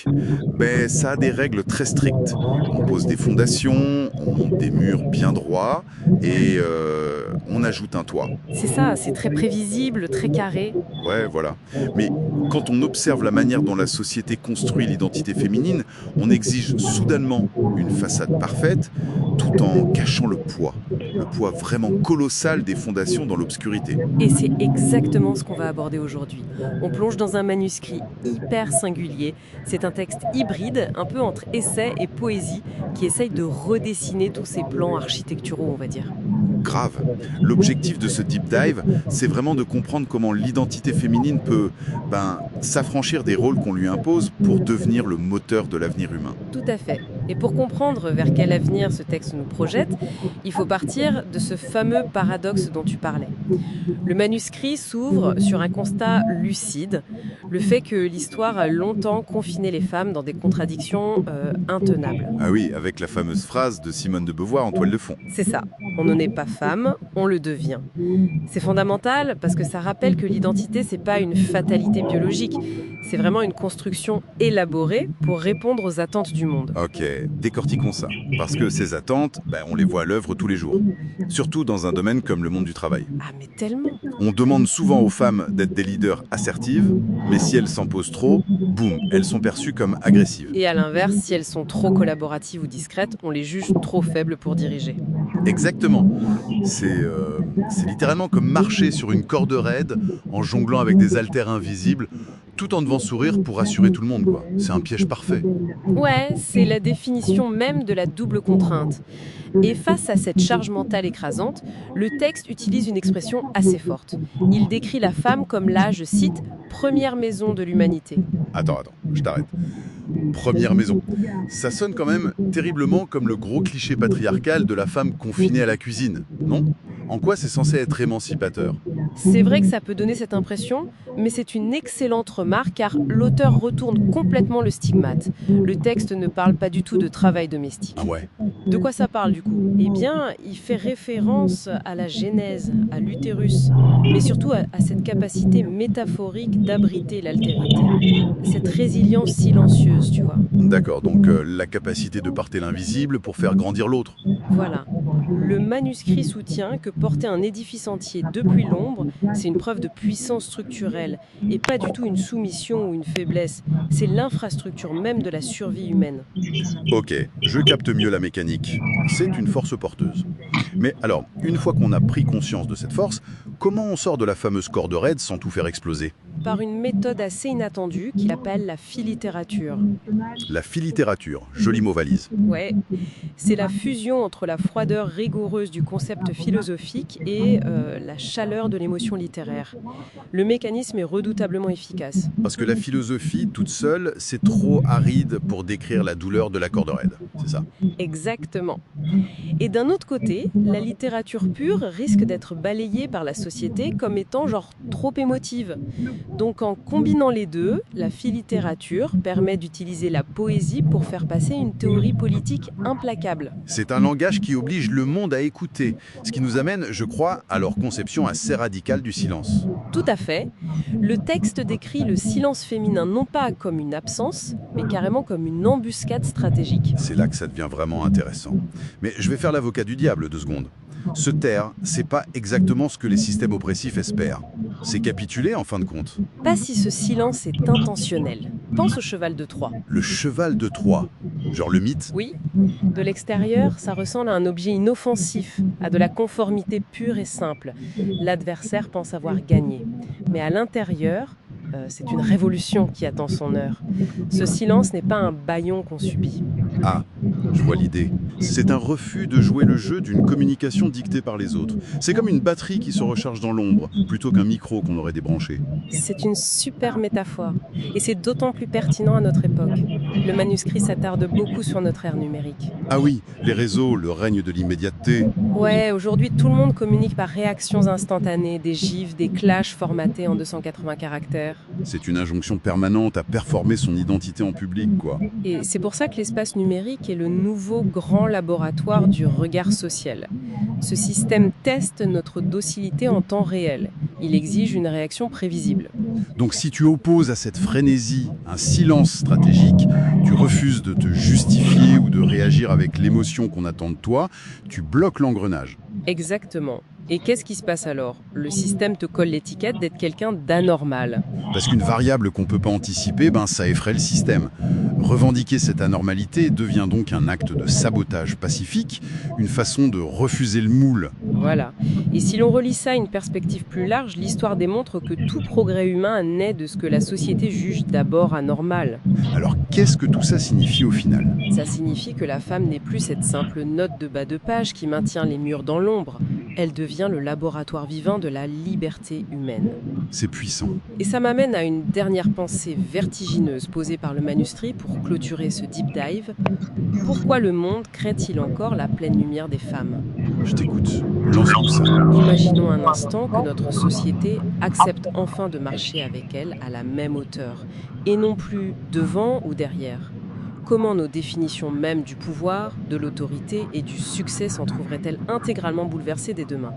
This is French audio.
mécanique, ben, ça a des règles très strictes. On pose des fondations, on monte des murs bien droits et on ajoute un toit. C'est ça, c'est très prévisible, très carré. Ouais, voilà. Mais quand on observe la manière dont la société construit l'identité féminine, on exige soudainement une façade parfaite tout en cachant le poids vraiment colossal des fondations dans l'obscurité. Et c'est exactement ce qu'on va aborder aujourd'hui. On plonge dans un manuscrit hyper singulier. C'est un texte hybride, un peu entre essai et poésie, qui essaye de redessiner tous ces plans architecturaux, on va dire. Grave. L'objectif de ce deep dive, c'est vraiment de comprendre comment l'identité féminine peut s'affranchir des rôles qu'on lui impose pour devenir le moteur de l'avenir humain. Tout à fait. Et pour comprendre vers quel avenir ce texte nous projette, il faut partir de ce fameux paradoxe dont tu parlais. Le manuscrit s'ouvre sur un constat lucide, le fait que l'histoire a longtemps confiné les femmes dans des contradictions intenables. Ah oui, avec la fameuse phrase de Simone de Beauvoir en toile de fond. C'est ça, on n'en est pas femme, on le devient. C'est fondamental parce que ça rappelle que l'identité, c'est pas une fatalité biologique, c'est vraiment une construction élaborée pour répondre aux attentes du monde. Ok, décortiquons ça. Parce que ces attentes, on les voit à l'œuvre tous les jours. Surtout dans un domaine comme le monde du travail. Ah mais tellement. On demande souvent aux femmes d'être des leaders assertives, mais si elles s'en posent trop, boum, elles sont perçues comme agressives. Et à l'inverse, si elles sont trop collaboratives ou discrètes, on les juge trop faibles pour diriger. Exactement. C'est littéralement comme marcher sur une corde raide en jonglant avec des haltères invisibles, tout en devant sourire pour rassurer tout le monde, quoi. C'est un piège parfait. Ouais, c'est la définition même de la double contrainte. Et face à cette charge mentale écrasante, le texte utilise une expression assez forte. Il décrit la femme comme la, je cite, première maison de l'humanité. Attends, je t'arrête. Première maison. Ça sonne quand même terriblement comme le gros cliché patriarcal de la femme confinée à la cuisine, non? En quoi c'est censé être émancipateur? C'est vrai que ça peut donner cette impression, mais c'est une excellente remarque car l'auteur retourne complètement le stigmate. Le texte ne parle pas du tout de travail domestique. Ah ouais. De quoi ça parle du coup? Eh bien, il fait référence à la genèse, à l'utérus, mais surtout à cette capacité métaphorique d'abriter l'altérité. Cette résilience silencieuse, tu vois. D'accord, donc la capacité de porter l'invisible pour faire grandir l'autre. Voilà. Le manuscrit soutient que porter un édifice entier depuis l'ombre, c'est une preuve de puissance structurelle et pas du tout une soumission ou une faiblesse. C'est l'infrastructure même de la survie humaine. Ok, je capte mieux la mécanique. C'est une force porteuse. Mais alors, une fois qu'on a pris conscience de cette force, comment on sort de la fameuse corde raide sans tout faire exploser? Par une méthode assez inattendue qu'il appelle la philittérature. La philittérature, joli mot valise. Ouais, c'est la fusion entre la froideur rigoureuse du concept philosophique et la chaleur de l'émotion littéraire. Le mécanisme est redoutablement efficace. Parce que la philosophie, toute seule, c'est trop aride pour décrire la douleur de la corde raide, c'est ça? Exactement. Et d'un autre côté, la littérature pure risque d'être balayée par la société comme étant genre trop émotive. Donc en combinant les deux, la philittérature permet d'utiliser la poésie pour faire passer une théorie politique implacable. C'est un langage qui oblige le monde à écouter, ce qui nous amène, je crois, à leur conception assez radicale du silence. Tout à fait. Le texte décrit le silence féminin non pas comme une absence, mais carrément comme une embuscade stratégique. C'est là que ça devient vraiment intéressant. Mais je vais faire l'avocat du diable 2 secondes. Se taire, c'est pas exactement ce que les systèmes oppressifs espèrent. C'est capituler en fin de compte. Pas si ce silence est intentionnel. Pense au cheval de Troie. Le cheval de Troie, genre le mythe. Oui, de l'extérieur, ça ressemble à un objet inoffensif, à de la conformité pure et simple. L'adversaire pense avoir gagné. Mais à l'intérieur, c'est une révolution qui attend son heure. Ce silence n'est pas un bâillon qu'on subit. Ah, je vois l'idée. C'est un refus de jouer le jeu d'une communication dictée par les autres. C'est comme une batterie qui se recharge dans l'ombre, plutôt qu'un micro qu'on aurait débranché. C'est une super métaphore, et c'est d'autant plus pertinent à notre époque. Le manuscrit s'attarde beaucoup sur notre ère numérique. Ah oui, les réseaux, le règne de l'immédiateté. Ouais, aujourd'hui tout le monde communique par réactions instantanées, des gifs, des clashs formatés en 280 caractères. C'est une injonction permanente à performer son identité en public, quoi. Et c'est pour ça que l'espace numérique est le nouveau grand laboratoire du regard social. Ce système teste notre docilité en temps réel. Il exige une réaction prévisible. Donc si tu opposes à cette frénésie un silence stratégique, refuses de te justifier ou de réagir avec l'émotion qu'on attend de toi, tu bloques l'engrenage. Exactement. Et qu'est-ce qui se passe alors? Le système te colle l'étiquette d'être quelqu'un d'anormal. Parce qu'une variable qu'on ne peut pas anticiper, ça effraie le système. Revendiquer cette anormalité devient donc un acte de sabotage pacifique, une façon de refuser le moule. Voilà. Et si l'on relie ça à une perspective plus large, l'histoire démontre que tout progrès humain naît de ce que la société juge d'abord anormal. Alors qu'est-ce que tout ça signifie au final? Ça signifie que la femme n'est plus cette simple note de bas de page qui maintient les murs dans l'ombre. Elle devient le laboratoire vivant de la liberté humaine. C'est puissant. Et ça m'amène à une dernière pensée vertigineuse posée par le manuscrit pour clôturer ce deep dive. Pourquoi le monde craint-il encore la pleine lumière des femmes? Je t'écoute. Lance-nous ça. Imaginons un instant que notre société accepte enfin de marcher avec elle à la même hauteur, et non plus devant ou derrière. Comment nos définitions mêmes du pouvoir, de l'autorité et du succès s'en trouveraient-elles intégralement bouleversées dès demain?